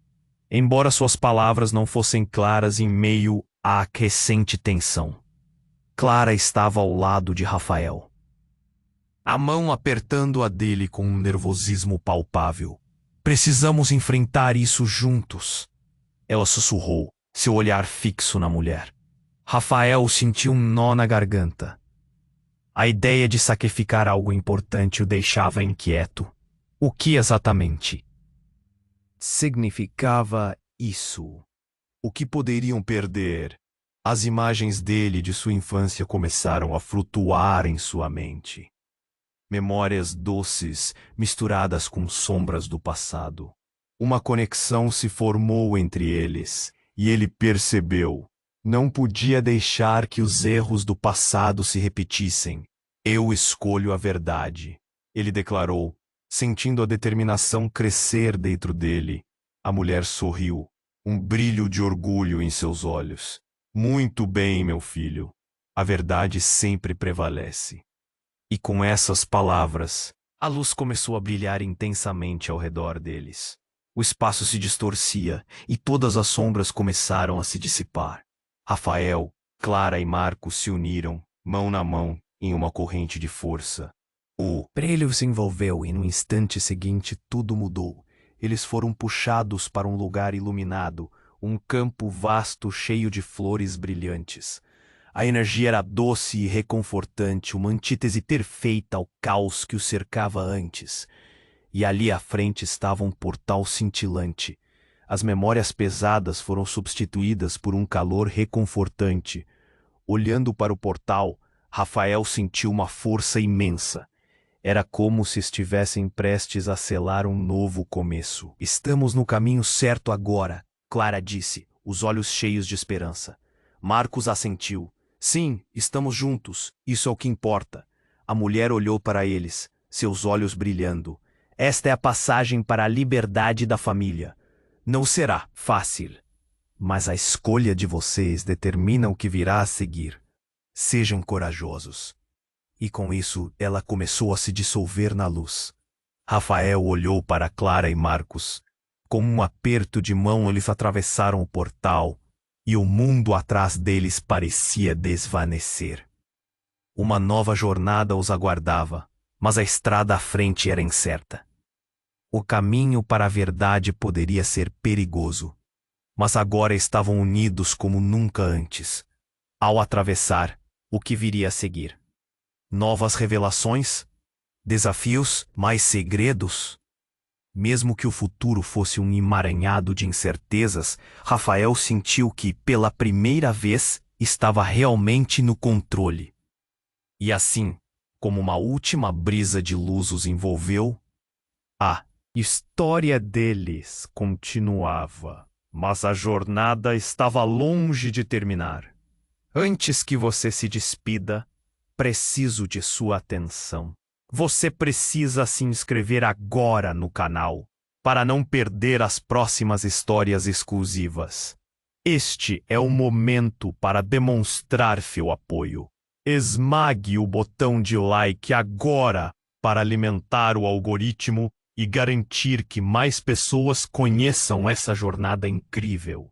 Embora suas palavras não fossem claras em meio à crescente tensão. Clara estava ao lado de Rafael, a mão apertando a dele com um nervosismo palpável. "Precisamos enfrentar isso juntos", ela sussurrou, seu olhar fixo na mulher. Rafael sentiu um nó na garganta. A ideia de sacrificar algo importante o deixava inquieto. O que exatamente significava isso? O que poderiam perder? As imagens dele de sua infância começaram a flutuar em sua mente. Memórias doces misturadas com sombras do passado. Uma conexão se formou entre eles, e ele percebeu. Não podia deixar que os erros do passado se repetissem. "Eu escolho a verdade", ele declarou, sentindo a determinação crescer dentro dele. A mulher sorriu, um brilho de orgulho em seus olhos. "Muito bem, meu filho. A verdade sempre prevalece." E com essas palavras, a luz começou a brilhar intensamente ao redor deles. O espaço se distorcia e todas as sombras começaram a se dissipar. Rafael, Clara e Marcos se uniram, mão na mão, em uma corrente de força. O brilho se envolveu e no instante seguinte tudo mudou. Eles foram puxados para um lugar iluminado, um campo vasto cheio de flores brilhantes. A energia era doce e reconfortante, uma antítese perfeita ao caos que o cercava antes. E ali à frente estava um portal cintilante. As memórias pesadas foram substituídas por um calor reconfortante. Olhando para o portal, Rafael sentiu uma força imensa. Era como se estivessem prestes a selar um novo começo. "Estamos no caminho certo agora", Clara disse, os olhos cheios de esperança. Marcos assentiu. "Sim, estamos juntos. Isso é o que importa." A mulher olhou para eles, seus olhos brilhando. "Esta é a passagem para a liberdade da família. Não será fácil, mas a escolha de vocês determina o que virá a seguir. Sejam corajosos." E com isso, ela começou a se dissolver na luz. Rafael olhou para Clara e Marcos. Com um aperto de mão, eles atravessaram o portal, e o mundo atrás deles parecia desvanecer. Uma nova jornada os aguardava, mas a estrada à frente era incerta. O caminho para a verdade poderia ser perigoso, mas agora estavam unidos como nunca antes. Ao atravessar, o que viria a seguir? Novas revelações? Desafios? Mais segredos? Mesmo que o futuro fosse um emaranhado de incertezas, Rafael sentiu que, pela primeira vez, estava realmente no controle. E assim, como uma última brisa de luz os envolveu, a História deles continuava, mas a jornada estava longe de terminar. Antes que você se despida, preciso de sua atenção. Você precisa se inscrever agora no canal para não perder as próximas histórias exclusivas. Este é o momento para demonstrar seu apoio. Esmague o botão de like agora para alimentar o algoritmo e garantir que mais pessoas conheçam essa jornada incrível.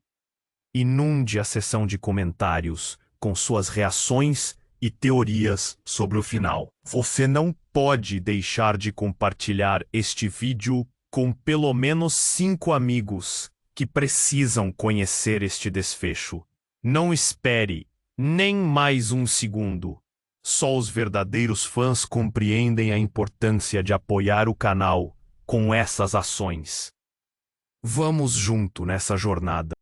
Inunde a seção de comentários com suas reações e teorias sobre o final. Você não pode deixar de compartilhar este vídeo com pelo menos 5 amigos que precisam conhecer este desfecho. Não espere nem mais um segundo. Só os verdadeiros fãs compreendem a importância de apoiar o canal com essas ações. Vamos junto nessa jornada.